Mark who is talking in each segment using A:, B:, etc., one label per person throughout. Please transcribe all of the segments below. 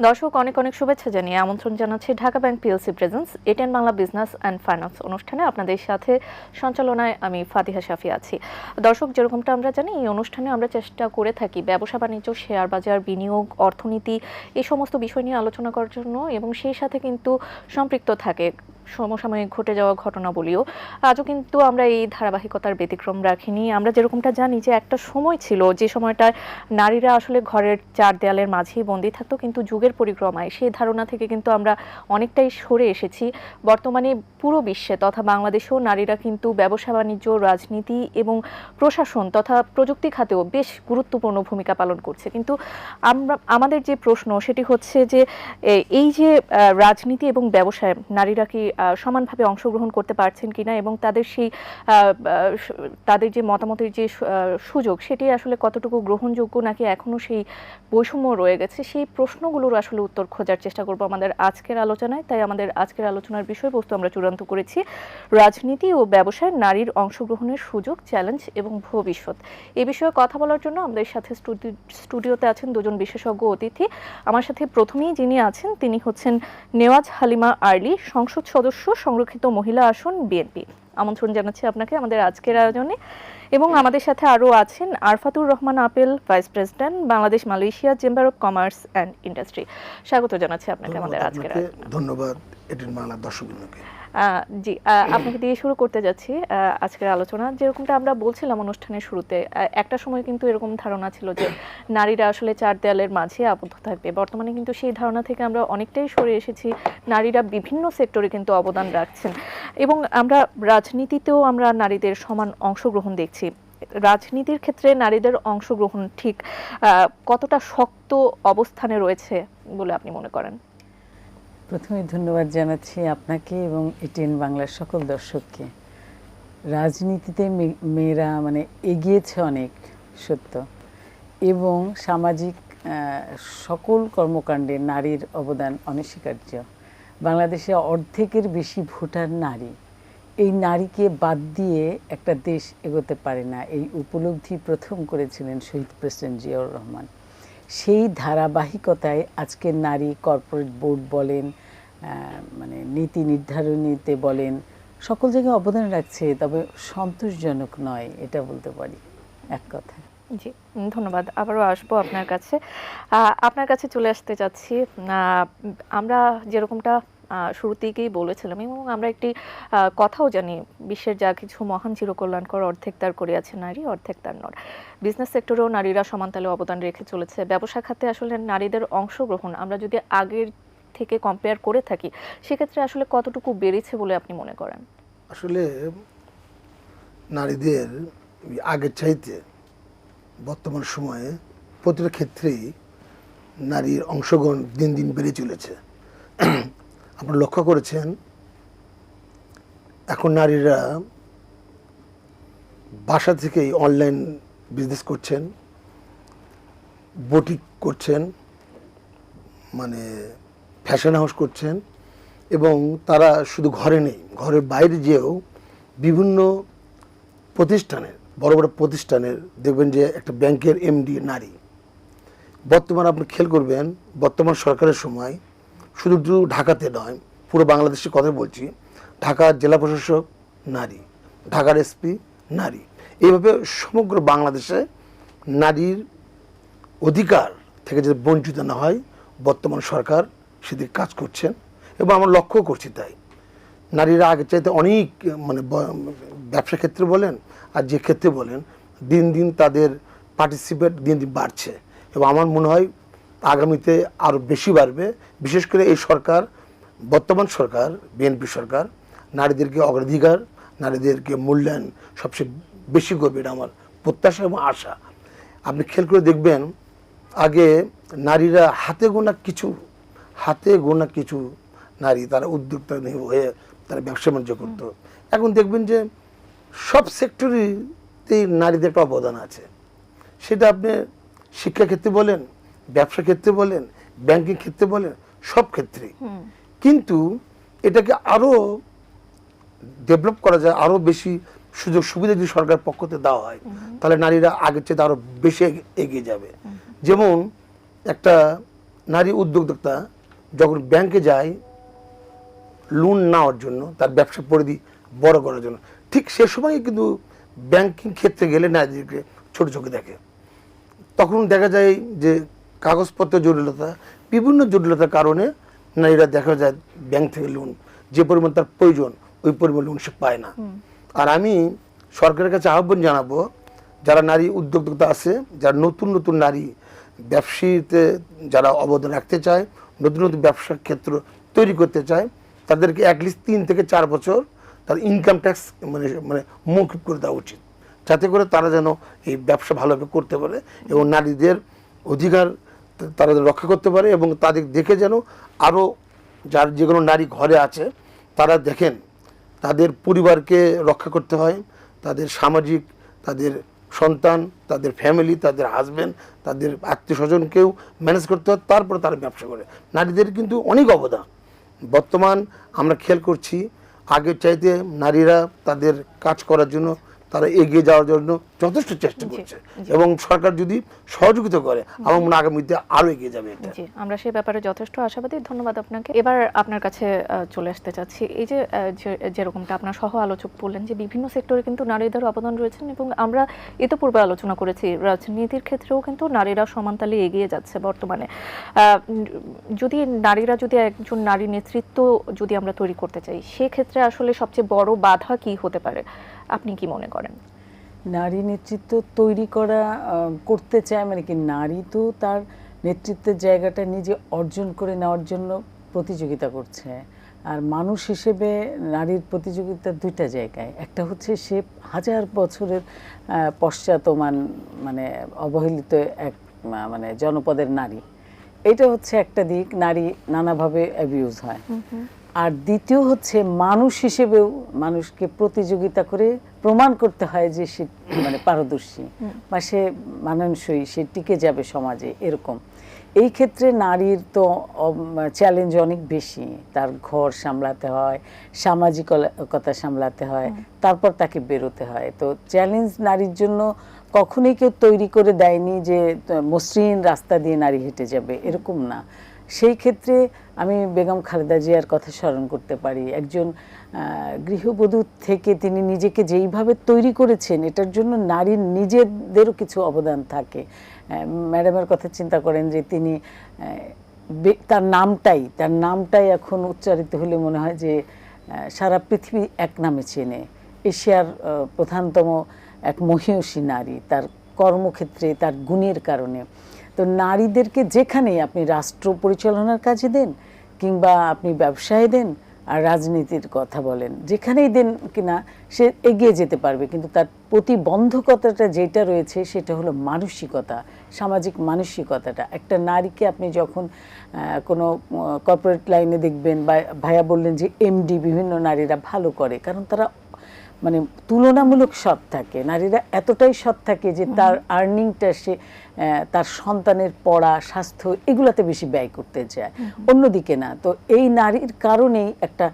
A: দর্শক অনেক অনেক শুভেচ্ছা জানিয়ে আমন্ত্রণ জানাচ্ছি Dhaka bank PLC presence ATN Bangla business and finance অনুষ্ঠানে আপনাদের সাথে সঞ্চালনায় আমি ফাতিহা শাফি আছি। দর্শক, যেরকমটা আমরা জানি, এই অনুষ্ঠানে আমরা চেষ্টা করে থাকি ব্যবসা বাণিজ্য, শেয়ার বাজার, বিনিয়োগ, অর্থনীতি এই সমস্ত বিষয় নিয়ে আলোচনা করার জন্য, এবং সেই সাথে কিন্তু সম্পৃক্ত থাকে সমসাময়িক ঘটে যাওয়া ঘটনাবলীও। আজও কিন্তু আমরা এই ধারাবাহিকতার ব্যতিক্রম রাখিনি। আমরা যেরকমটা জানি যে একটা সময় ছিল যে সময়টায় নারীরা আসলে ঘরের চার দেয়ালের মাঝেই বন্দী থাকতো, কিন্তু যুগের পরিক্রমায় সেই ধারণা থেকে কিন্তু আমরা অনেকটাই সরে এসেছি। বর্তমানে পুরো বিশ্বে তথা বাংলাদেশেও নারীরা কিন্তু ব্যবসা বাণিজ্য, রাজনীতি এবং প্রশাসন তথা প্রযুক্তি খাতেও বেশ গুরুত্বপূর্ণ ভূমিকা পালন করছে। কিন্তু আমাদের যে প্রশ্ন সেটি হচ্ছে যে এই যে রাজনীতি এবং ব্যবসায় নারীরা কি সমানভাবে অংশগ্রহণ করতে পারছেন কিনা, এবং তাদের সেই তাদের যে মতামতের যে সুযোগ সেটি আসলে কতটুকু গ্রহণযোগ্য, নাকি এখনো সেই বৈষম্য রয়ে গেছে, সেই প্রশ্নগুলোর আসলে উত্তর খোঁজার চেষ্টা করব আমাদের আজকের আলোচনায়। তাই আমাদের আজকের আলোচনার বিষয়বস্তু আমরা চূড়ান্ত করেছি রাজনীতি ও ব্যবসায় নারীর অংশগ্রহণের সুযোগ, চ্যালেঞ্জ এবং ভবিষ্যৎ। এই বিষয়ে কথা বলার জন্য আমাদের সাথে স্টুডিওতে আছেন দুজন বিশেষজ্ঞ অতিথি। আমার সাথে প্রথমেই যিনি আছেন তিনি হচ্ছেন নেওয়াজ হালিমা আরলি, সংসদ সদস্য, সংরক্ষিত মহিলা আসন, বিএনপি। আমন্ত্রণ জানাচ্ছি আপনাকে আমাদের আজকের আয়োজনে। এবং আমাদের সাথে আরও আছেন Arfatur Rahman Apel, vice president, Bangladesh Malaysia chamber of commerce and industry. স্বাগত জানাচ্ছি আপনাকে আমাদের আজকের আয়োজনে।
B: ধন্যবাদ এটিএন বাংলা দর্শকবৃন্দকে।
A: জি, আপনাকে দিয়ে শুরু করতে যাচ্ছি আজকের আলোচনা। যেরকমটা আমরা বলছিলাম অনুষ্ঠানের শুরুতে, একটা সময় কিন্তু এরকম ধারণা ছিল যে নারীরা আসলে চার দেয়ালের মাঝে আবদ্ধ থাকবে। বর্তমানে কিন্তু সেই ধারণা থেকে আমরা অনেকটাই সরে এসেছি। নারীরা বিভিন্ন সেক্টরে কিন্তু অবদান রাখছেন, এবং আমরা রাজনীতিতেও আমরা নারীদের সমান অংশগ্রহণ দেখছি। রাজনীতির ক্ষেত্রে নারীদের অংশগ্রহণ ঠিক কতটা শক্ত অবস্থানে রয়েছে বলে আপনি মনে করেন?
C: প্রথমে ধন্যবাদ জানাচ্ছি আপনাকে এবং এটিএন বাংলার সকল দর্শককে। রাজনীতিতে মেয়েরা এগিয়েছে অনেক, সত্য, এবং সামাজিক সকল কর্মকাণ্ডে নারীর অবদান অনস্বীকার্য। বাংলাদেশে অর্ধেকের বেশি ভোটার নারী। এই নারীকে বাদ দিয়ে একটা দেশ এগোতে পারে না, এই উপলব্ধি প্রথম করেছিলেন শহীদ প্রেসিডেন্ট জিয়াউর রহমান। সেই ধারাবাহিকতায় আজকের নারী কর্পোরেট বোর্ড বলেন, নীতি নির্ধারণীতে বলেন, সকল জায়গায় অবদান রাখছে, তবে সন্তোষজনক নয়, এটা বলতে পারি এক কথা।
A: জি, ধন্যবাদ। আবারও আসবো আপনার কাছে। আপনার কাছে চলে আসতে চাচ্ছি। আমরা যেরকমটা শুরু থেকেই বলেছিলাম, এবং আমরা একটি কথাও জানি, বিশ্বের যা কিছু মহান চিরকল্যাণকর অর্ধেক তার করিয়াছে নারী, অর্ধেক তার নর। বিজনেস সেক্টরেও নারীরা সমানতালে অবদান রেখে চলেছে। ব্যবসা খাতে আসলে নারীদের অংশগ্রহণ আমরা যদি আগের থেকে কম্পেয়ার করে থাকি, সেক্ষেত্রে আসলে কতটুকু বেড়েছে বলে আপনি মনে করেন?
B: আসলে নারীদের আগের চাইতে বর্তমান সময়ে প্রতিটা ক্ষেত্রেই নারীর অংশগ্রহণ দিন দিন বেড়ে চলেছে। আপনারা লক্ষ্য করেছেন এখন নারীরা বাসা থেকেই অনলাইন বিজনেস করছেন, বুটিক করছেন, ফ্যাশন হাউস করছেন, এবং তারা শুধু ঘরে নেই, ঘরের বাইরে যেও বিভিন্ন প্রতিষ্ঠানের, বড় বড় প্রতিষ্ঠানের দেখবেন যে একটা ব্যাংকের এমডি নারী। বর্তমানে আপনি খেয়াল করবেন, বর্তমান সরকারের সময় শুধু ঢাকাতে নয়, পুরো বাংলাদেশের কথা বলছি, ঢাকার জেলা প্রশাসক নারী, ঢাকার এসপি নারী। এইভাবে সমগ্র বাংলাদেশে নারীর অধিকার থেকে যদি বঞ্চিত না হয়, বর্তমান সরকার সেদিকে কাজ করছেন, এবং আমরা লক্ষ্য করছি তাই। নারীরা আগের চাইতে অনেক ব্যবসা ক্ষেত্রে বলেন আর যে ক্ষেত্রে বলেন, দিন দিন তাদের পার্টিসিপেট দিন দিন বাড়ছে, এবং আমার মনে হয় আগামীতে আরও বেশি বাড়বে। বিশেষ করে এই সরকার, বর্তমান সরকার, বিএনপি সরকার, নারীদেরকে অগ্রাধিকার, নারীদেরকে মূল্যায়ন সবচেয়ে বেশি করবে, এটা আমার প্রত্যাশা এবং আশা। আপনি খেয়াল করে দেখবেন, আগে নারীরা হাতে গোনা কিছু নারী তারা উদ্যোক্তা হয়ে তারা ব্যবসা বাণিজ্য করতো। এখন দেখবেন যে সব সেক্টরেতেই নারীদের একটা অবদান আছে। সেটা আপনি শিক্ষা ক্ষেত্রে বলেন, ব্যবসা ক্ষেত্রে বলেন, ব্যাংকিং ক্ষেত্রে বলেন, সব ক্ষেত্রেই। কিন্তু এটাকে আরও ডেভেলপ করা যায়, আরও বেশি সুযোগ সুবিধা যদি সরকারের পক্ষ থেকে দেওয়া হয়, তাহলে নারীরা আগের চেয়ে আরও বেশি এগিয়ে যাবে। যেমন একটা নারী উদ্যোক্তা যখন ব্যাংকে যায় লোন নেওয়ার জন্য, তার ব্যবসা পরিধি বড় করার জন্য, ঠিক সে সময় কিন্তু ব্যাংকিং ক্ষেত্রে গেলে নারীদেরকে ছোট চোখে দেখে। তখন দেখা যায় যে কাগজপত্র জটিলতা, বিভিন্ন জটিলতার কারণে নারীরা দেখা যায় ব্যাংক থেকে লোন যে পরিমাণ তার প্রয়োজন ওই পরিমাণ লোন সে পায় না। আর আমি সরকারের কাছে আহ্বান জানাবো, যারা নারী উদ্যোক্তা আছে, যারা নতুন নতুন নারী ব্যবসায়ীতে যারা অবদান রাখতে চায়, নতুন নতুন ব্যবসার ক্ষেত্র তৈরি করতে চায়, তাদেরকে অ্যাটলিস্ট 3 থেকে 4 বছর তার ইনকাম ট্যাক্স মানে মৌকুব করে দেওয়া উচিত, যাতে করে তারা যেন এই ব্যবসা ভালোভাবে করতে পারে এবং নারীদের অধিকার তারা যেন রক্ষা করতে পারে, এবং তাদের দেখে যেন আরও যার যেগুলো নারী ঘরে আছে তারা দেখেন তাদের পরিবারকে রক্ষা করতে হয়, তাদের সামাজিক, তাদের সন্তান, তাদের ফ্যামিলি, তাদের হাজব্যান্ড, তাদের আত্মীয় স্বজনকেও ম্যানেজ করতে হয়, তারপরে তারা ব্যবসা করে। নারীদের কিন্তু অনেক অবদান বর্তমান আমরা খেয়াল করছি, আগের চাইতে নারীরা তাদের কাজ করার জন্য, তারা এগিয়ে যাওয়ার জন্য যথেষ্ট চেষ্টা করছে, এবং সরকার যদি সহযোগিতা করে আমার মনে হয় আগামীতে আরও এগিয়ে যাবে এটা।
A: জি, আমরা সেই ব্যাপারে যথেষ্ট আশাবাদী। ধন্যবাদ আপনাকে। এবার আপনার কাছে চলে আসতে চাচ্ছি, এই যে যেরকমটা আপনার সহ আলোচক বললেন যে বিভিন্ন সেক্টরে কিন্তু নারীদের অবদান রয়েছেন, এবং আমরা ইতিপূর্বে আলোচনা করেছি রাজনীতির ক্ষেত্রেও কিন্তু নারীরা সমানতালে এগিয়ে যাচ্ছে বর্তমানে। যদি নারীরা যদি একজন নারী নেতৃত্ব যদি আমরা তৈরি করতে চাই, সেক্ষেত্রে আসলে সবচেয়ে বড় বাধা কি হতে পারে আপনি কি মনে করেন?
C: নারী নেতৃত্ব তৈরি করতে চায় মানে কি, নারী তো তার নেতৃত্বের জায়গাটা নিজে অর্জন করে নেওয়ার জন্য প্রতিযোগিতা করছে। আর মানুষ হিসেবে নারীর প্রতিযোগিতা দুইটা জায়গায়, একটা হচ্ছে সে হাজার বছরের পশ্চাৎমান মানে অবহেলিত এক মানে জনপদের নারী, এটা হচ্ছে একটা দিক, নারী নানাভাবে অ্যাবিউজ হয়। আর দ্বিতীয় হচ্ছে মানুষ হিসেবেও মানুষকে প্রতিযোগিতা করে প্রমাণ করতে হয় যে সে মানে পারদর্শী বা সে মানানসই, সে টিকে যাবে সমাজে, এরকম। এই ক্ষেত্রে নারীর তো চ্যালেঞ্জ অনেক বেশি, তার ঘর সামলাতে হয়, সামাজিকতা সামলাতে হয়, তারপর তাকে বেরোতে হয়। তো চ্যালেঞ্জ নারীর জন্য কখনোই কেউ তৈরি করে দেয়নি যে মসৃণ রাস্তা দিয়ে নারী হেঁটে যাবে, এরকম না। সেই ক্ষেত্রে আমি বেগম খালেদা জিয়ার কথা স্মরণ করতে পারি। একজন গৃহবধূ থেকে তিনি নিজেকে যেইভাবে তৈরি করেছেন, এটার জন্য নারীর নিজেদেরও কিছু অবদান থাকে। ম্যাডামের কথা চিন্তা করেন যে তিনি তার নামটাই এখন উচ্চারিত হলে মনে হয় যে সারা পৃথিবী এক নামে চেনে। এশিয়ার প্রধানতম এক মহিয়সী নারী, তার কর্মক্ষেত্রে তার গুণের কারণে। তো নারীদেরকে যেখানেই আপনি রাষ্ট্র পরিচালনার কাজে দেন, কিংবা আপনি ব্যবসায় দেন, আর রাজনীতির কথা বলেন, যেখানেই দেন কিনা সে এগিয়ে যেতে পারবে। কিন্তু তার প্রতিবন্ধকতাটা যেটা রয়েছে সেটা হলো মানসিকতা, সামাজিক মানসিকতাটা। একটা নারীকে আপনি যখন কোনো কর্পোরেট লাইনে দেখবেন, বা ভাইয়া বললেন যে এমডি বিভিন্ন নারীরা ভালো করে, কারণ তারা মানে তুলনামূলক সৎ থাকে। নারীরা এতটাই সৎ থাকে যে তার আর্নিংটা সে তার সন্তানের পড়া, স্বাস্থ্য, এগুলাতে বেশি ব্যয় করতে চায়, অন্যদিকে না। তো এই নারীর কারণেই একটা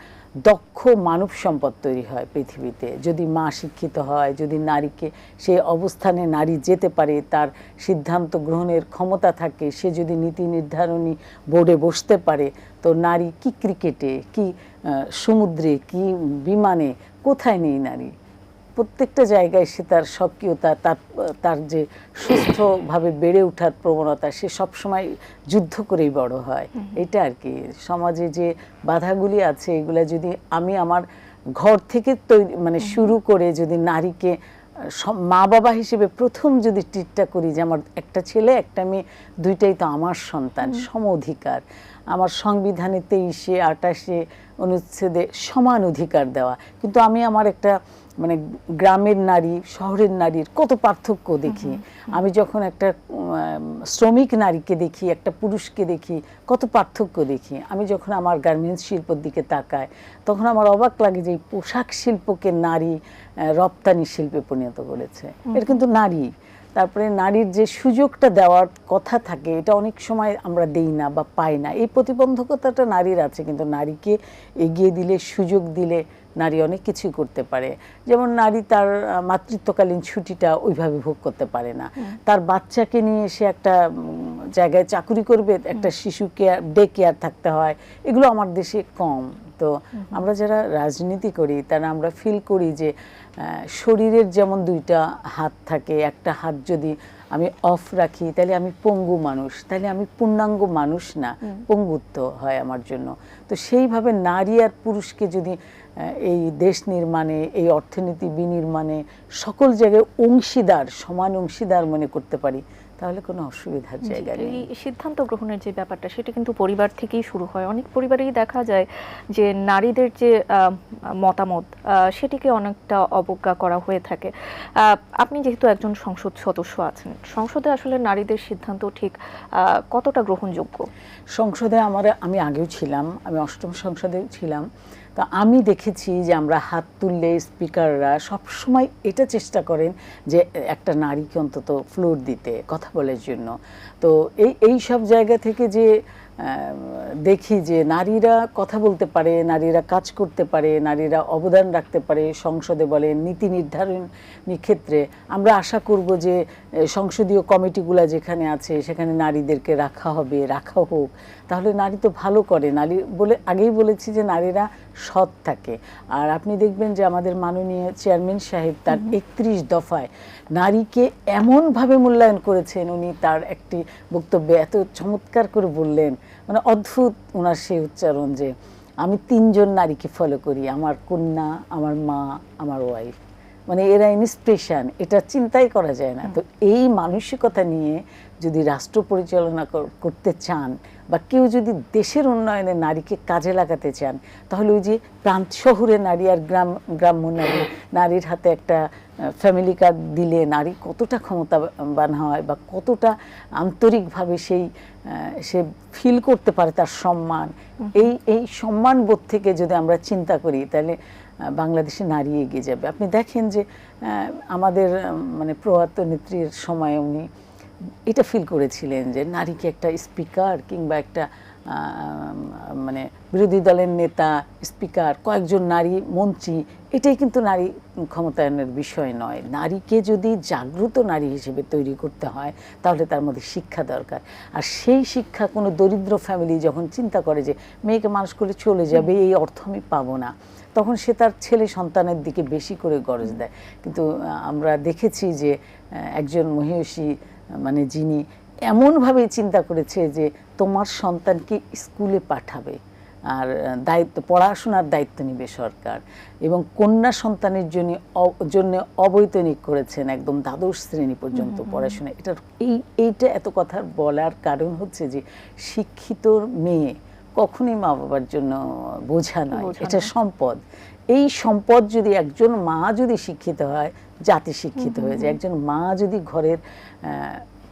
C: দক্ষ মানব সম্পদ তৈরি হয় পৃথিবীতে। যদি মা শিক্ষিত হয়, যদি নারীকে সে অবস্থানে নারী যেতে পারে, তার সিদ্ধান্ত গ্রহণের ক্ষমতা থাকে, সে যদি নীতি নির্ধারণী বোর্ডে বসতে পারে, তো নারী কি ক্রিকেটে, কি সমুদ্রে, কি বিমানে, কোথায় নেই নারী? প্রত্যেকটা জায়গায় সে তার সক্রিয়তা, তার যে সুস্থভাবে বেড়ে ওঠার প্রবণতা, সে সবসময় যুদ্ধ করেই বড় হয়। এটা আর কি। সমাজে যে বাধাগুলি আছে, এগুলা যদি আমি আমার ঘর থেকে মানে শুরু করে যদি নারীকে মা বাবা হিসেবে প্রথম যদি ট্রিটটা করি যে আমার একটা ছেলে একটা মেয়ে, দুইটাই তো আমার সন্তান, সম অধিকার। আমার সংবিধানে 23-28 অনুচ্ছেদে সমান অধিকার দেওয়া, কিন্তু আমি আমার একটা মানে গ্রামের নারী, শহরের নারীর কত পার্থক্য দেখি। আমি যখন একটা শ্রমিক নারীকে দেখি, একটা পুরুষকে দেখি, কত পার্থক্য দেখি। আমি যখন আমার গার্মেন্টস শিল্পের দিকে তাকাই, তখন আমার অবাক লাগে যে এই পোশাক শিল্পকে নারী রপ্তানি শিল্পে পরিণত করেছে। এটা কিন্তু নারী। তারপরে নারীর যে সুযোগটা দেওয়ার কথা থাকে, এটা অনেক সময় আমরা দেই না বা পাই না। এই প্রতিবন্ধকতাটা নারীর আছে, কিন্তু নারীকে এগিয়ে দিলে, সুযোগ দিলে নারী অনেক কিছুই করতে পারে। যেমন নারী তার মাতৃত্বকালীন ছুটিটা ওইভাবে ভোগ করতে পারে না, তার বাচ্চাকে নিয়ে সে একটা জায়গায় চাকুরি করবে, একটা শিশু কেয়ার, ডে কেয়ার থাকতে হয়, এগুলো আমার দেশে কম। তো আমরা যারা রাজনীতি করি তারা আমরা ফিল করি যে শরীরের যেমন দুইটা হাত থাকে, একটা হাত যদি আমি অফ রাখি তাহলে আমি পঙ্গু মানুষ, তাহলে আমি পূর্ণাঙ্গ মানুষ না, পঙ্গুত্ব হয় আমার জন্য। তো সেইভাবে নারী আর পুরুষকে যদি এই দেশ নির্মাণে, এই অর্থনীতি বিনির্মাণে সকল জায়গায় অংশীদার, সমান অংশীদার মনে করতে পারি, তাহলে কোনো অসুবিধার জায়গা নেই।
A: এই সিদ্ধান্ত গ্রহণের যে ব্যাপারটা সেটা কিন্তু পরিবার থেকেই শুরু হয়। অনেক পরিবারেই দেখা যায় যে নারীদের যে মতামত সেটিকে অনেকটা অবজ্ঞা করা হয়ে থাকে। আপনি যেহেতু একজন সংসদ সদস্য আছেন, সংসদে আসলে নারীদের সিদ্ধান্ত ঠিক কতটা গ্রহণযোগ্য?
C: সংসদে আমি আগেও ছিলাম, আমি অষ্টম সংসদে ছিলাম। তো আমি দেখেছি যে আমরা হাত তুললে স্পিকাররা সবসময় এটা চেষ্টা করেন যে একটা নারীকে অন্তত ফ্লোর দিতে, কথা বলার জন্য। তো এই সব জায়গা থেকে যে দেখি যে নারীরা কথা বলতে পারে, নারীরা কাজ করতে পারে, নারীরা অবদান রাখতে পারে সংসদে বলেন, নীতি নির্ধারণী ক্ষেত্রে। আমরা আশা করব যে সংসদীয় কমিটিগুলো যেখানে আছে সেখানে নারীদেরকে রাখা হবে, রাখা হোক। তাহলে নারী তো ভালো করে। নারী বলে আগেই বলেছি যে নারীরা সৎ থাকে। আর আপনি দেখবেন যে আমাদের মাননীয় চেয়ারম্যান সাহেব তার 31 দফায় নারীকে এমনভাবে মূল্যায়ন করেছেন, উনি তার একটি বক্তব্যে এত চমৎকার করে বললেন, মানে অদ্ভুত ওনার সেই উচ্চারণ যে আমি 3 জন নারীকে ফলো করি, আমার কন্যা, আমার মা, আমার ওয়াইফ। মানে এরা ইন্সপিরেশন, এটা চিন্তাই করা যায় না। তো এই মানসিকতা নিয়ে যদি রাষ্ট্র পরিচালনা করতে চান বা কেউ যদি দেশের উন্নয়নে নারীকে কাজে লাগাতে চান, তাহলে ওই যে প্রান্ত শহরে নারী আর গ্রাম্য নারী, নারীর হাতে একটা ফ্যামিলি কার্ড দিলে নারী কতটা ক্ষমতাবান হয় বা কতটা আন্তরিকভাবে সে ফিল করতে পারে তার সম্মান। এই সম্মান বোধ থেকে যদি আমরা চিন্তা করি তাহলে বাংলাদেশে নারী এগিয়ে যাবে। আপনি দেখেন যে আমাদের মানে প্রয়াত নেত্রীর সময় উনি এটা ফিল করেছিলেন যে নারীকে একটা স্পিকার কিংবা একটা মানে বিরোধী দলের নেতা, স্পিকার, কয়েকজন নারী মন্ত্রী, এটাই কিন্তু নারী ক্ষমতায়নের বিষয় নয়। নারীকে যদি জাগ্রত নারী হিসেবে তৈরি করতে হয় তাহলে তার মধ্যে শিক্ষা দরকার। আর সেই শিক্ষা কোনো দরিদ্র ফ্যামিলি যখন চিন্তা করে যে মেয়েকে মানুষ করে চলে যাবে, এই অর্থ আমি পাবো না, তখন সে তার ছেলে সন্তানের দিকে বেশি করে গরজ দেয়। কিন্তু আমরা দেখেছি যে একজন মহিষী মানে যিনি এমনভাবে চিন্তা করেছে যে তোমার সন্তানকে স্কুলে পাঠাবে আর দায়িত্ব, পড়াশোনার দায়িত্ব নেবে সরকার, এবং কন্যা সন্তানের জন্য অবৈতনিক করেছেন, একদম দ্বাদশ শ্রেণী পর্যন্ত পড়াশোনা। এইটা এত কথা বলার কারণ হচ্ছে যে শিক্ষিত মেয়ে কখনোই মা বাবার জন্য বোঝা নয়, এটা সম্পদ। এই সম্পদ যদি একজন মা যদি শিক্ষিত হয়, জাতি শিক্ষিত হয়ে যায়। একজন মা যদি ঘরের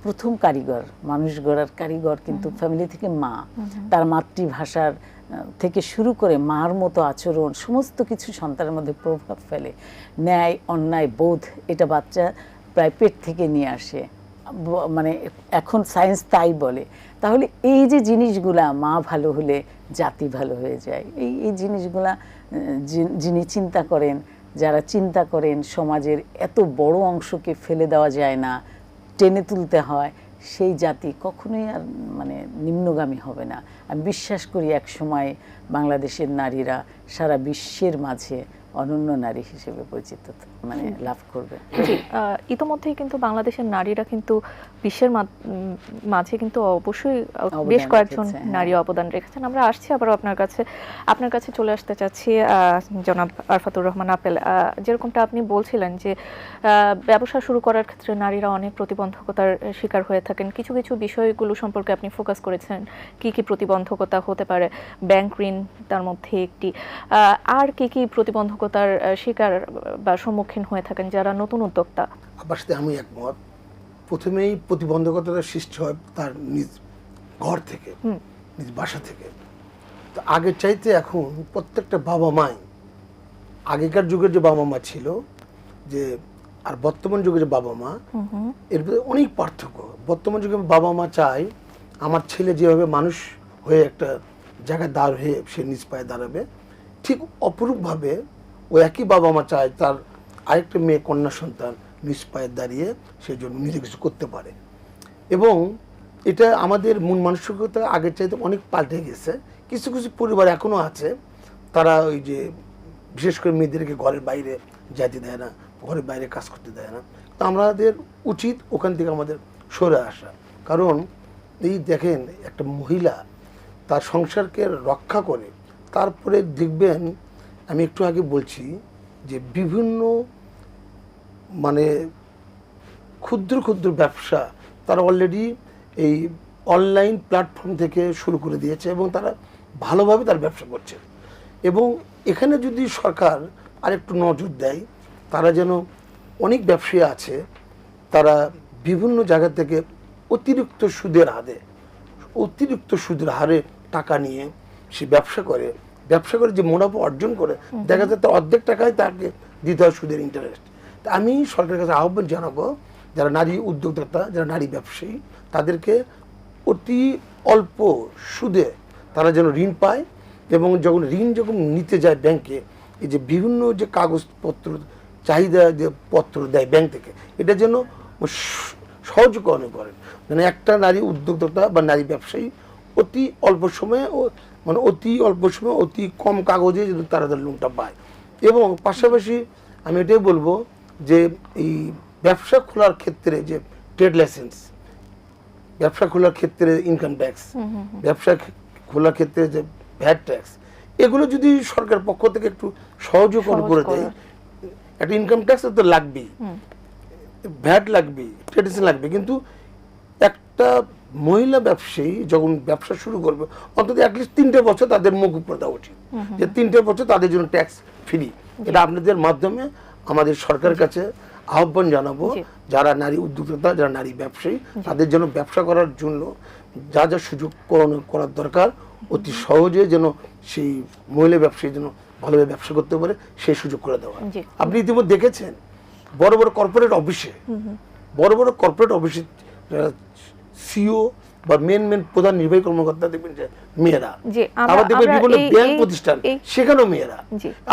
C: প্রথম কারিগর, মানুষ গড়ার কারিগর কিন্তু ফ্যামিলি থেকে মা, তার মাতৃভাষার থেকে শুরু করে মার মতো আচরণ সমস্ত কিছু সন্তানের মধ্যে প্রভাব ফেলে। ন্যায় অন্যায় বোধ এটা বাচ্চা প্রায় পেট থেকে নিয়ে আসে, মানে এখন সায়েন্স তাই বলে। তাহলে এই যে জিনিসগুলা, মা ভালো হলে জাতি ভালো হয়ে যায়, এই জিনিসগুলা যিনি চিন্তা করেন, যারা চিন্তা করেন সমাজের এত বড় অংশকে ফেলে দেওয়া যায় না, টেনে তুলতে হয়, সেই জাতি কখনোই আর মানে নিম্নগামী হবে না। আমি বিশ্বাস করি এক সময় বাংলাদেশের নারীরা সারা বিশ্বের মাঝে অনন্য নারী হিসেবে পরিচিত মানে লাভ করবে।
A: ইতোমধ্যেই কিন্তু বাংলাদেশের নারীরা কিন্তু বিশ্বের মাঝে কিন্তু অবশ্যই বেশ কয়েকজন নারী অবদান রেখেছেন। আমরা আসছি আবার আপনার কাছে চলে আসতে চাচ্ছি জনাব আরফাতুর রহমান আপেল। যেরকমটা আপনি বলছিলেন যে ব্যবসা শুরু করার ক্ষেত্রে নারীরা অনেক প্রতিবন্ধকতার শিকার হয়ে থাকেন। কিছু কিছু বিষয়গুলো সম্পর্কে আপনি ফোকাস করেছেন, কি কি প্রতিবন্ধকতা হতে পারে, ব্যাংক ঋণ তার মধ্যে একটি, আর কি কি প্রতিবন্ধকতার শিকার বা সম্মুখীন হয়ে থাকেন যারা নতুন উদ্যোক্তা?
B: আমার সাথে আমি একমত। প্রথমেই প্রতিবন্ধকতাটা সৃষ্টি হয় তার নিজ ঘর থেকে, নিজ বাসা থেকে। তো আগের চাইতে এখন প্রত্যেকটা বাবা মাই, আগেকার যুগের যে বাবা মা ছিল যে আর বর্তমান যুগের যে বাবা মা, এর ভিতরে অনেক পার্থক্য। বর্তমান যুগে বাবা মা চায় আমার ছেলে যেভাবে মানুষ হয়ে একটা জায়গায় দাঁড় হয়ে সে নিজ পায়ে দাঁড়াবে, ঠিক অপরূপভাবে ও একই বাবা মা চায় তার আরেকটা মেয়ে কন্যা সন্তান নিজ পায়ে দাঁড়িয়ে সেই জন্য নিজে কিছু করতে পারে। এবং এটা আমাদের মন মানসিকতা আগের চাইতে অনেক পাল্টে গেছে। কিছু কিছু পরিবার এখনো আছে, তারা ওই যে বিশেষ করে মেয়েদেরকে ঘরের বাইরে যেতে দেয় না, ঘরের বাইরে কাজ করতে দেয় না। তো আমাদের উচিত ওখান থেকে আমাদের সরে আসা। কারণ এই দেখেন, একটা মহিলা তার সংসারকে রক্ষা করে তারপরে দেখবেন, আমি একটু আগে বলছি যে বিভিন্ন মানে ক্ষুদ্র ক্ষুদ্র ব্যবসা তারা অলরেডি এই অনলাইন প্ল্যাটফর্ম থেকে শুরু করে দিয়েছে এবং তারা ভালোভাবে তার ব্যবসা করছে। এবং এখানে যদি সরকার আরেকটু নজর দেয়, তারা যেন, অনেক ব্যবসায়ী আছে তারা বিভিন্ন জায়গা থেকে অতিরিক্ত সুদের হারে টাকা নিয়ে সে ব্যবসা করে যে মুনাফা অর্জন করে, দেখা যায় তার অর্ধেক টাকায় তাকে দিতে হয় সুদের ইন্টারেস্ট। তা আমি সরকারের কাছে আহ্বান জানাবো, যারা নারী উদ্যোক্তা, যারা নারী ব্যবসায়ী, তাদেরকে অতি অল্প সুদে তারা যেন ঋণ পায়। এবং যখন নিতে যায় ব্যাংকে, এই যে বিভিন্ন যে কাগজপত্র চাহিদা যে পত্র দেয় ব্যাংক থেকে, এটা যেন সহজীকরণ করেন। মানে একটা নারী উদ্যোক্তা বা নারী ব্যবসায়ী অতি অল্প সময়ে অতি কম কাগজে যেন তারা তার লোনটা পায়। এবং পাশাপাশি আমি এটাই বলবো যে এই ব্যবসা খোলার ক্ষেত্রে যে ট্রেড লাইসেন্স, ব্যবসা খোলার ক্ষেত্রে ইনকাম ট্যাক্স, ব্যবসা খোলার ক্ষেত্রে যে ভ্যাট ট্যাক্স, এগুলো যদি সরকার পক্ষ থেকে একটু সহজীকরণ করে দেয়, একটা ইনকাম ট্যাক্স তো লাগবেই, ভ্যাট লাগবে, ট্রেডিশন লাগবে, কিন্তু একটা মহিলা ব্যবসায়ী যখন ব্যবসা শুরু করবে, অন্তত অ্যাটলিস্ট 3টে বছর তাদের মকুব করে দেওয়া উচিত, যে 3টে বছর তাদের জন্য ট্যাক্স ফ্রি। এটা আপনাদের মাধ্যমে আমাদের সরকারের কাছে আহ্বান জানাবো, যারা নারী উদ্যোক্তা, যারা নারী ব্যবসায়ী, তাদের জন্য ব্যবসা করার জন্য যা যা সুযোগ করার দরকার, অতি সহজে যেন সেই মহিলা ব্যবসায়ী যেন ভালোভাবে ব্যবসা করতে পারে, সেই সুযোগ করে দেওয়া। আপনি ইতিমধ্যে দেখেছেন বড় বড় কর্পোরেট অফিসে সিও বা মেন প্রধান নির্বাহী কর্মকর্তা দেখবেন যে মেয়েরা, আবার দেখবেন বিভিন্ন ব্যাংক প্রতিষ্ঠান, সেখানেও মেয়েরা।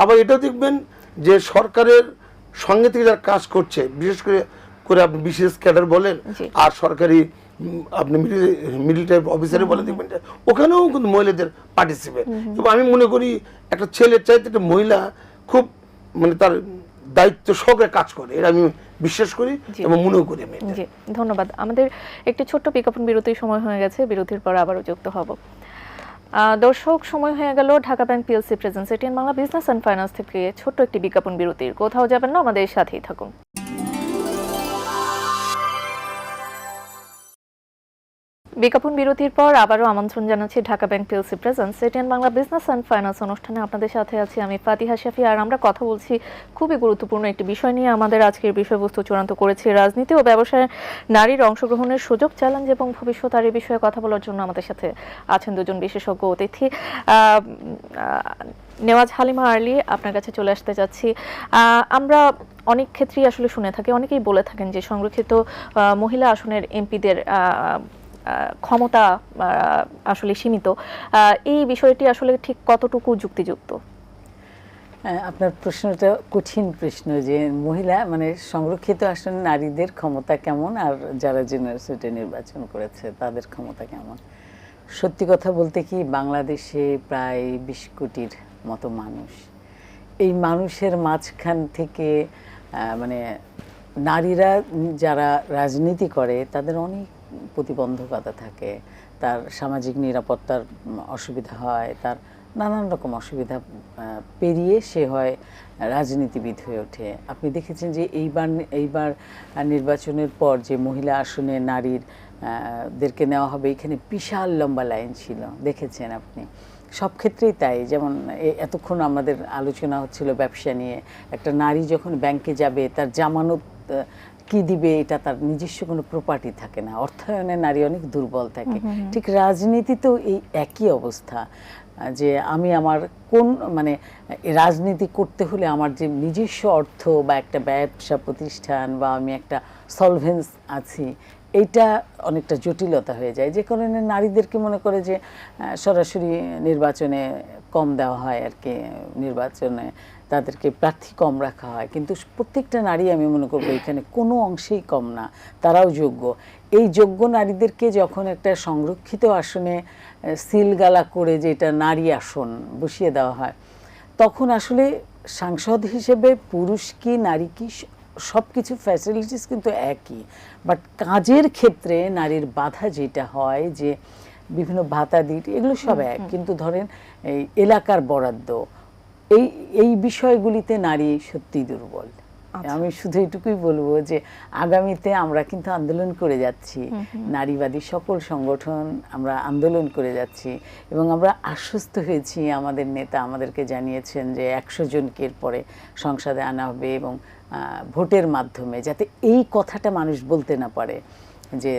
B: আবার এটাও দেখবেন যে সরকারের সঙ্গে থেকে যারা কাজ করছে, বিশেষ করে আপনি বিশেষ ক্যাডার বলেন আর সরকারি আপনি মিলিটারি অফিসারে বলে, দেখবেন যে ওখানেও কিন্তু মহিলাদের পার্টিসিপেট। এবং আমি মনে করি একটা ছেলের চাইতে একটা মহিলা খুব মানে তার দায়িত্ব সহকারে কাজ করে, এটা আমি বিশ্বাস করি এবং মনেও করি।
A: জি, ধন্যবাদ। আমাদের একটি ছোট্ট বিজ্ঞাপন বিরতির সময় হয়ে গেছে, বিরতির পর আবারও যুক্ত হব। দর্শক, সময় হয়ে গেল Dhaka bank PLC presence ATN Bangla business and finance থেকে ছোট্ট একটি বিজ্ঞাপন বিরতির। কোথাও যাবেন না, আমাদের সাথেই থাকুন। বিজ্ঞাপন বিরতির পর আবারও আমন্ত্রণ জানাচ্ছি Dhaka bank PLC presence ATN Bangla business and finance অনুষ্ঠানে। আপনাদের সাথে আছি আমি ফাতিহা শাফি, আর আমরা কথা বলছি খুবই গুরুত্বপূর্ণ একটি বিষয় নিয়ে। আমাদের আজকের বিষয়বস্তু চূড়ান্ত করেছি রাজনীতি ও ব্যবসায় নারীর অংশগ্রহণের সুযোগ, চ্যালেঞ্জ এবং ভবিষ্যৎ। আর এই বিষয়ে কথা বলার জন্য আমাদের সাথে আছেন দুজন বিশেষজ্ঞ অতিথি। নেওয়াজ হালিমা আরলি, আপনার কাছে চলে আসতে চাচ্ছি। আমরা অনেক ক্ষেত্রেই আসলে শুনে থাকি, অনেকেই বলে থাকেন যে সংরক্ষিত মহিলা আসনের এমপিদের ক্ষমতা আসলে সীমিত। এই বিষয়টি আসলে ঠিক কতটুকু যুক্তিযুক্ত?
C: আপনার প্রশ্নটা কঠিন প্রশ্ন, যে মহিলা মানে সংরক্ষিত আসনে নারীদের ক্ষমতা কেমন আর যারা জেনারেল সিটে নির্বাচন করেছে তাদের ক্ষমতা কেমন। সত্যি কথা বলতে কি, বাংলাদেশে প্রায় 20 কোটির মতো মানুষ। এই মানুষের মাঝখান থেকে মানে নারীরা যারা রাজনীতি করে তাদের অনেক প্রতিবন্ধকতা থাকে, তার সামাজিক নিরাপত্তার অসুবিধা হয়, তার নানান রকম অসুবিধা পেরিয়ে সে হয় রাজনীতিবিদ হয়ে ওঠে। আপনি দেখেছেন যে এইবার নির্বাচনের পর যে মহিলা আসনে নারীদেরকে নেওয়া হবে, এখানে বিশাল লম্বা লাইন ছিল, দেখেছেন আপনি। সব ক্ষেত্রেই তাই। যেমন এতক্ষণ আমাদের আলোচনা হচ্ছিল ব্যবসা নিয়ে, একটা নারী যখন ব্যাংকে যাবে তার জামানত কি দিবে, এটা তার নিজস্ব কোনো প্রপার্টি থাকে না, অর্থায়নে নারী অনেক দুর্বল থাকে। ঠিক রাজনীতিতেও এই একই অবস্থা, যে আমি আমার কোন মানে রাজনীতি করতে হলে আমার যে নিজস্ব অর্থ বা একটা ব্যবসা প্রতিষ্ঠান বা আমি একটা সলভেন্স আছি, এইটা অনেকটা জটিলতা হয়ে যায়, যে কারণে নারীদেরকে মনে করে যে সরাসরি নির্বাচনে কম দেওয়া হয় আর কি, নির্বাচনে তাদেরকে প্রার্থী কম রাখা হয়, কিন্তু প্রত্যেকটা নারী আমি মনে করবো এখানে কোনো অংশেই কম না, তারাও যোগ্য। এই যোগ্য নারীদেরকে যখন একটা সংরক্ষিত আসনে সিলগালা করে যেটা নারী আসন বসিয়ে দেওয়া হয়, তখন আসলে সাংসদ হিসেবে পুরুষ কি নারী কি সব কিছু ফ্যাসিলিটিস কিন্তু একই, বাট কাজের ক্ষেত্রে নারীর বাধা যেটা হয় যে বিভিন্ন ভাতা দিই এগুলো সব এক, কিন্তু ধরেন এই এলাকার বরাদ্দ এই এই বিষয়গুলিতে নারী সত্যিই দুর্বল। আমি শুধু এটুকুই বলবো যে আগামীতে আমরা কিন্তু আন্দোলন করে যাচ্ছি, নারীবাদী সকল সংগঠন আমরা আন্দোলন করে যাচ্ছি, এবং আমরা আশ্বস্ত হয়েছি, আমাদের নেতা আমাদেরকে জানিয়েছেন যে 100 জনকে পরে সংসদে আনা হবে, এবং ভোটের মাধ্যমে যাতে এই কথাটা মানুষ বলতে না পারে যে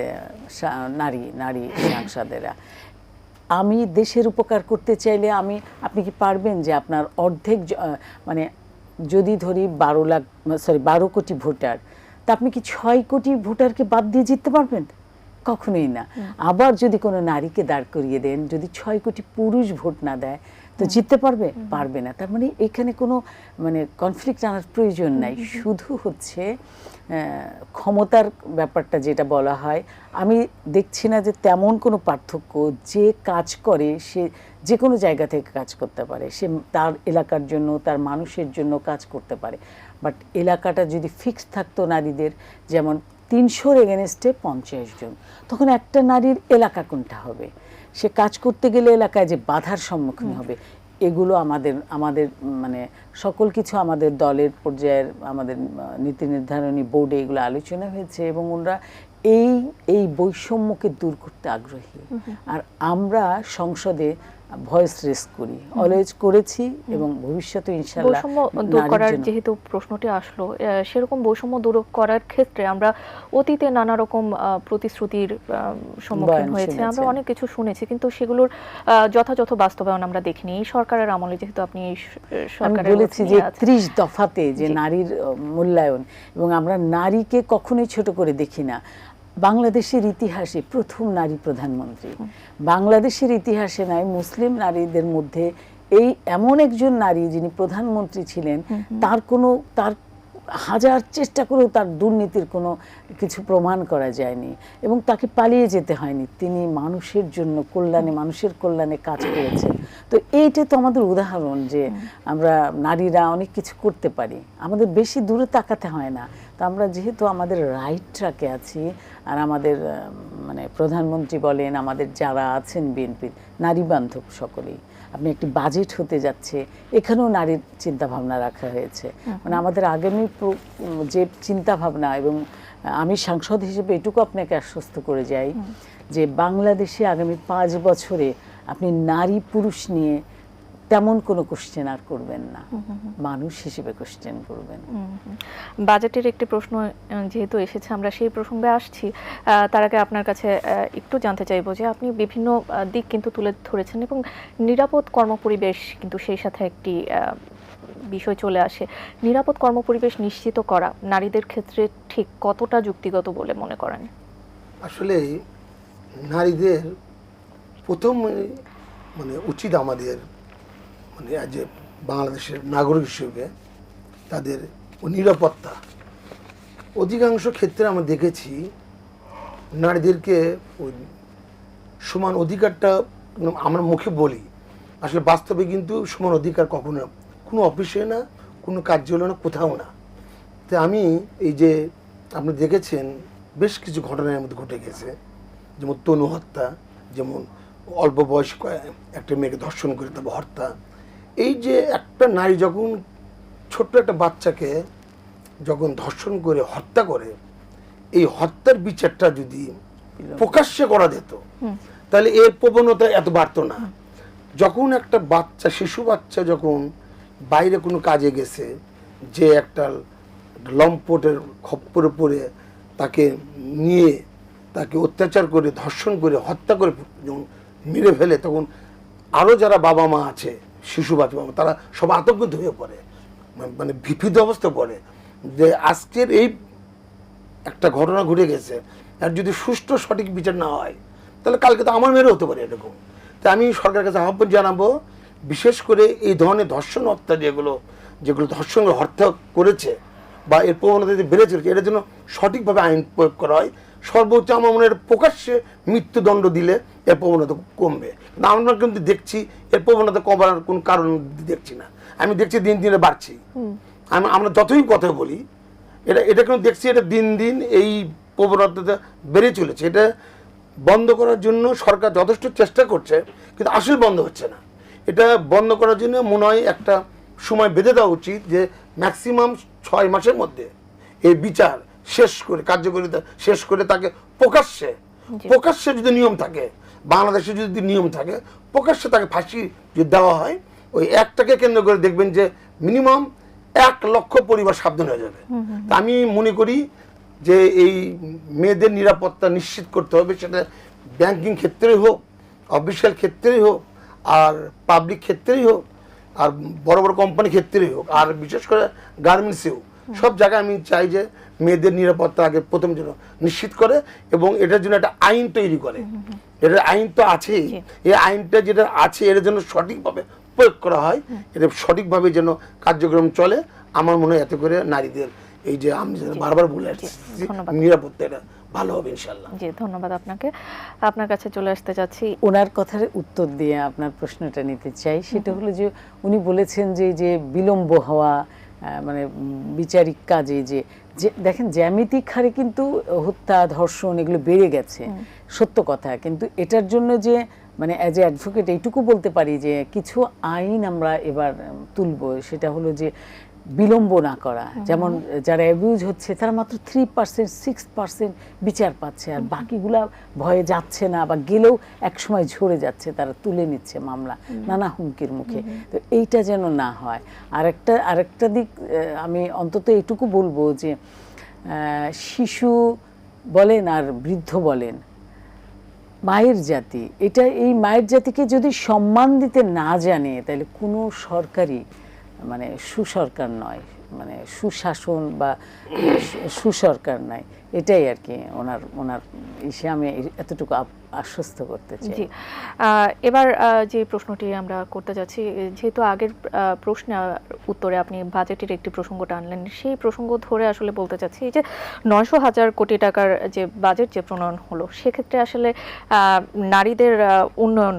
C: নারী নারী সাংসদেরা। আমি দেশের উপকার করতে চাইলে আপনি কি পারবেন যে আপনার অর্ধেক মানে যদি ধরি 12 কোটি ভোটার, তা আপনি কি 6 কোটি ভোটারকে বাদ দিয়ে জিততে পারবেন? কখনোই না। আবার যদি কোনো নারীকে দাঁড় করিয়ে দেন, যদি 6 কোটি পুরুষ ভোট না দেয়, তো জিততে পারবে না। তার মানে এখানে কোনো কনফ্লিক্ট আনার প্রয়োজন নাই, শুধু হচ্ছে ক্ষমতার ব্যাপারটা যেটা বলা হয়। আমি দেখছি না যে তেমন কোনো পার্থক্য, যে কাজ করে সে যে কোনো জায়গা থেকে কাজ করতে পারে, সে তার এলাকার জন্য তার মানুষের জন্য কাজ করতে পারে। বাট এলাকাটা যদি ফিক্সড থাকতো নারীদের, যেমন 300-র এগেনস্টে 50 জন, তখন একটা নারীর এলাকা কোনটা হবে? সে কাজ করতে গেলে এলাকায় যে বাধার সম্মুখীন হবে, এগুলো আমাদের সকল কিছু আমাদের দলের পর্যায়ের আমাদের নীতি নির্ধারণী বোর্ডে এগুলো আলোচনা হয়েছে, এবং ওরা এই বৈষম্যকে দূর করতে আগ্রহী। আর আমরা সংসদে ভয়েস রেস করি, অলওয়েজ করেছি, এবং ভবিষ্যতে ইনশাআল্লাহ।
A: বৈষম্য দূর করার যেহেতু প্রশ্নটি আসলো, সেরকম বৈষম্য দূর করার ক্ষেত্রে আমরা অতীতে নানা রকম প্রতিশ্রুতির সম্মুখীন হয়েছে, আমরা অনেক কিছু শুনেছি, কিন্তু সেগুলোর যথাযথ বাস্তবায়ন আমরা দেখিনি। এই সরকারের আমলে যেহেতু আপনি এই সরকারের
C: বলেছি যে 30 দফাতে যে নারীর মূল্যায়ন, এবং আমরা নারীকে কখনোই ছোট করে দেখি না। বাংলাদেশের ইতিহাসে প্রথম নারী প্রধানমন্ত্রী, বাংলাদেশের ইতিহাসে নয়, মুসলিম নারীদের মধ্যে এই এমন একজন নারী যিনি প্রধানমন্ত্রী ছিলেন, তার হাজার চেষ্টা করেও তার দুর্নীতির কোনো কিছু প্রমাণ করা যায়নি, এবং তাকে পালিয়ে যেতে হয়নি। তিনি মানুষের জন্য মানুষের কল্যাণে কাজ করেছেন। তো এইটা তো আমাদের উদাহরণ যে আমরা নারীরা অনেক কিছু করতে পারি, আমাদের বেশি দূরে তাকাতে হয় না। তো আমরা যেহেতু আমাদের রাইট ট্র্যাকে আছি, আর আমাদের প্রধানমন্ত্রী বলেন, আমাদের যারা আছেন বিএনপির নারী বান্ধব সকলেই, আপনি একটি বাজেট হতে যাচ্ছে, এখানেও নারীর চিন্তা ভাবনা রাখা হয়েছে। আমাদের আগামী যে চিন্তা ভাবনা, এবং আমি সাংসদ হিসেবে এটুকু আপনাকে আশ্বস্ত করে যাই যে বাংলাদেশে আগামী 5 বছরে আপনি নারী পুরুষ নিয়ে তেমন কোনো কোশ্চেন আর করবেন না, মানুষ হিসেবে কোশ্চেন করবেন।
A: বাজেটের একটি প্রশ্ন যেহেতু এসেছে, আমরা সেই প্রসঙ্গে আসছি। তার আগে আপনার কাছে একটু জানতে চাইবো যে আপনি বিভিন্ন দিক কিন্তু তুলে ধরেছেন, এবং নিরাপদ কর্মপরিবেশ কিন্তু সেই সাথে একটি বিষয় চলে আসে। নিরাপদ কর্মপরিবেশ নিশ্চিত করা নারীদের ক্ষেত্রে ঠিক কতটা যুক্তিগত বলে মনে করেন?
B: আসলে নারীদের প্রথম উচিত আমাদের আজ বাংলাদেশের নাগরিক হিসেবে তাদের নিরাপত্তা। অধিকাংশ ক্ষেত্রে আমরা দেখেছি নারীদেরকে ওই সমান অধিকারটা আমরা মুখে বলি, আসলে বাস্তবে কিন্তু সমান অধিকার কখনো কোনো অফিসে না, কোনো কার্যালয় না, কোথাও না। তো আমি এই যে আপনি দেখেছেন বেশ কিছু ঘটনার মধ্যে ঘটে গেছে, যেমন তনু হত্যা, যেমন অল্প বয়স্ক একটা মেয়েকে ধর্ষণ করে তারপর হত্যা। এই যে একটা নারী যখন ছোট্ট একটা বাচ্চাকে যখন ধর্ষণ করে হত্যা করে, এই হত্যার বিচারটা যদি প্রকাশ্যে করা যেত, তাহলে এর প্রবণতা এত বাড়তো না। যখন একটা বাচ্চা, শিশু বাচ্চা যখন বাইরে কোনো কাজে গেছে, যে একটা লম্পটের খপ্পরে পড়ে তাকে নিয়ে তাকে অত্যাচার করে ধর্ষণ করে হত্যা করে যখন মেরে ফেলে, তখন আরও যারা বাবা মা আছে, শিশু বাচ্চা বাবা, তারা সব আতঙ্কিত হয়ে পড়ে, ভীত অবস্থা পড়ে যে আজকের এই একটা ঘটনা ঘটে গেছে, আর যদি সুষ্ঠু সঠিক বিচার না হয় তাহলে কালকে তো আমার মেয়েরও হতে পারে এরকম। তাই আমি সরকারের কাছে আহ্বান জানাবো, বিশেষ করে এই ধরনের ধর্ষণ হত্যা যেগুলো যেগুলো ধর্ষণ হত্যা করেছে বা এর প্রবণতা যদি বেড়ে চলেছে, এটার জন্য সঠিকভাবে আইন প্রয়োগ করা হয়। সর্বোচ্চ আমার মনে হয় প্রকাশ্যে মৃত্যুদণ্ড দিলে এর প্রবণতা কমবে। না, আমরা কিন্তু দেখছি এর প্রবণতা কমার কোন কারণ দেখছি না, আমি দেখছি দিন দিনে বাড়ছি। আমরা যতই কথা বলি এটা কিন্তু দেখছি এটা দিন দিন এই প্রবণতাটা বেড়ে চলেছে। এটা বন্ধ করার জন্য সরকার যথেষ্ট চেষ্টা করছে, কিন্তু আসলে বন্ধ হচ্ছে না। এটা বন্ধ করার জন্য মনে হয় একটা সময় বেঁধে দেওয়া উচিত, যে ম্যাক্সিমাম 6 মাসের মধ্যে এই বিচার শেষ করে, কার্যকারিতা শেষ করে তাকে প্রকাশ্যে যদি নিয়ম থাকে, বাংলাদেশে যদি নিয়ম থাকে, প্রকাশ্যে তাকে ফাঁসি যদি দেওয়া হয়, ওই একটাকে কেন্দ্র করে দেখবেন যে মিনিমাম 1 লক্ষ পরিবার সাবধান হয়ে যাবে। তা আমি মনে করি যে এই মেয়েদের নিরাপত্তা নিশ্চিত করতে হবে, সেটা ব্যাংকিং ক্ষেত্রেই হোক, অফিসিয়াল ক্ষেত্রেই হোক, আর পাবলিক ক্ষেত্রেই হোক, আর বড় বড় কোম্পানি ক্ষেত্রেই হোক, আর বিশেষ করে গার্মেন্টসেও, সব জায়গায় আমি চাই যে মেয়েদের নিরাপত্তা আগে প্রথম জন্য নিশ্চিত করে, এবং এটার জন্য একটা আইন তৈরি করে। এটার আইন তো আছেই, এই আইনটা যেটা আছে এর জন্য সঠিকভাবে প্রয়োগ করা হয়, এটা সঠিকভাবে যেন কার্যক্রম চলে। আমার মনে হয় এত করে নারীদের এই যে আমি বারবার বলে আসছি নিরাপত্তা, এটা ভালো হবে ইনশাল্লাহ।
A: জি, ধন্যবাদ আপনাকে। আপনার কাছে চলে আসতে চাচ্ছি,
C: ওনার কথার উত্তর দিয়ে আপনার প্রশ্নটা নিতে চাই। সেটা হলো যে উনি বলেছেন যে বিলম্ব হওয়া, মানে বিচারিক কাজে যে দেখেন জ্যামিতিক হারে কিন্তু হত্যা, ধর্ষণ এগুলো বেড়ে গেছে, সত্য কথা। কিন্তু এটার জন্য যে মানে অ্যাজ এ অ্যাডভোকেট এইটুকু বলতে পারি যে কিছু আইন আমরা এবার তুলব, সেটা হলো যে বিলম্ব না করা। যেমন যারা অ্যাবিউজ হচ্ছে তারা মাত্র 3% 6% বিচার পাচ্ছে, আর বাকিগুলা ভয়ে যাচ্ছে না, বা গেলেও একসময় ঝরে যাচ্ছে, তারা তুলে নিচ্ছে মামলা নানা হুমকির মুখে। তো এইটা যেন না হয়। আরেকটা দিক আমি অন্তত এইটুকু বলবো যে শিশু বলেন আর বৃদ্ধ বলেন, মায়ের জাতি, এই মায়ের জাতিকে যদি সম্মান দিতে না জানে, তাহলে কোনো সরকারই মানে সুসরকার নয়, মানে সুশাসন বা সুসরকার নয়। এটাই আর কি ওনার ইসে আমি এতটুকু আশ্বস্ত করতে চাই।
A: জি, এবার যে প্রশ্নটি আমরা করতে যাচ্ছি, যেহেতু আগের প্রশ্নের উত্তরে আপনি বাজেটের একটি প্রসঙ্গ টানলেন, সেই প্রসঙ্গ ধরে আসলে বলতে চাচ্ছি যে 900,000 কোটি টাকার যে বাজেট যে প্রণয়ন হলো, সেক্ষেত্রে আসলে নারীদের উন্নয়ন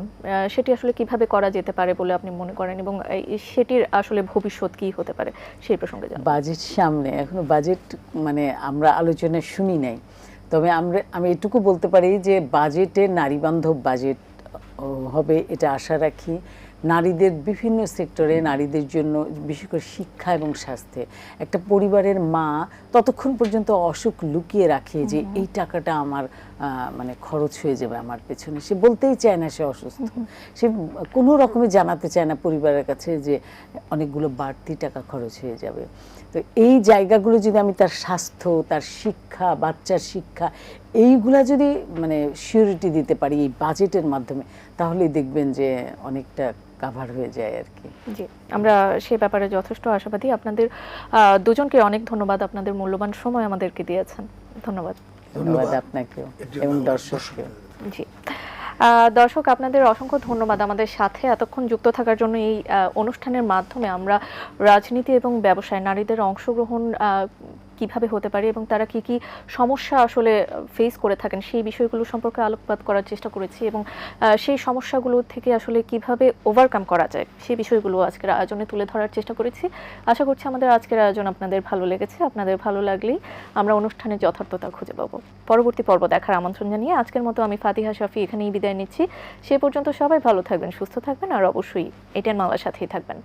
A: সেটি আসলে কিভাবে করা যেতে পারে বলে আপনি মনে করেন, এবং সেটির আসলে ভবিষ্যৎ কি হতে পারে সেই প্রসঙ্গে জানব।
C: বাজেট সামনে, এখনো বাজেট মানে আমরা আলোচনা শুনি নাই, তবে আমি এটুকু বলতে পারি যে বাজেটে নারী বান্ধব বাজেট হবে, এটা আশা রাখি। নারীদের বিভিন্ন সেক্টরে নারীদের জন্য, বিশেষ করে শিক্ষা এবং স্বাস্থ্যে, একটা পরিবারের মা ততক্ষণ পর্যন্ত অসুখ লুকিয়ে রাখে যে এই টাকাটা আমার মানে খরচ হয়ে যাবে আমার পেছনে, সে বলতেই চায় না সে অসুস্থ, সে কোনো রকমে জানাতে চায় না পরিবারের কাছে যে অনেকগুলো বাড়তি টাকা খরচ হয়ে যাবে। তো এই জায়গাগুলো যদি আমি তার স্বাস্থ্য, তার শিক্ষা, বাচ্চার শিক্ষা, এইগুলা যদি মানে সিউরিটি দিতে পারি এই বাজেটের মাধ্যমে, তাহলেই দেখবেন যে অনেকটা কাভার হয়ে যায় আর কি।
A: জি, আমরা সেই ব্যাপারে যথেষ্ট আশাবাদী। আপনাদের দুজনকে অনেক ধন্যবাদ, আপনাদের মূল্যবান সময় আমাদেরকে দিয়েছেন। ধন্যবাদ।
C: ধন্যবাদ আপনাকেও এবং দর্শককেও।
A: জি, দর্শক, আপনাদের অসংখ্য ধন্যবাদ আমাদের সাথে এতক্ষণ যুক্ত থাকার জন্য। এই অনুষ্ঠানের মাধ্যমে আমরা রাজনীতি এবং ব্যবসায় নারীদের অংশগ্রহণ কিভাবে হতে পারে এবং তারা কি কি সমস্যা আসলে ফেস করে থাকেন সেই বিষয়গুলো সম্পর্কে আলোকপাত করার চেষ্টা করেছি, এবং সেই সমস্যাগুলো থেকে আসলে কিভাবে ওভারকাম করা যায় সেই বিষয়গুলো আজকের আয়োজনে তুলে ধরার চেষ্টা করেছি। আশা করছি আমাদের আজকের আয়োজন আপনাদের ভালো লেগেছে। আপনাদের ভালো লাগলেই আমরা অনুষ্ঠানের যথার্থতা খুঁজে পাবো। পরবর্তী পর্ব দেখার আমন্ত্রণ জানিয়ে আজকের মতো আমি ফাতিহা শাফি এখানেই বিদায় নিচ্ছি। সে পর্যন্ত সবাই ভালো থাকবেন, সুস্থ থাকবেন, আর অবশ্যই এটিএন বাংলার সাথেই থাকবেন।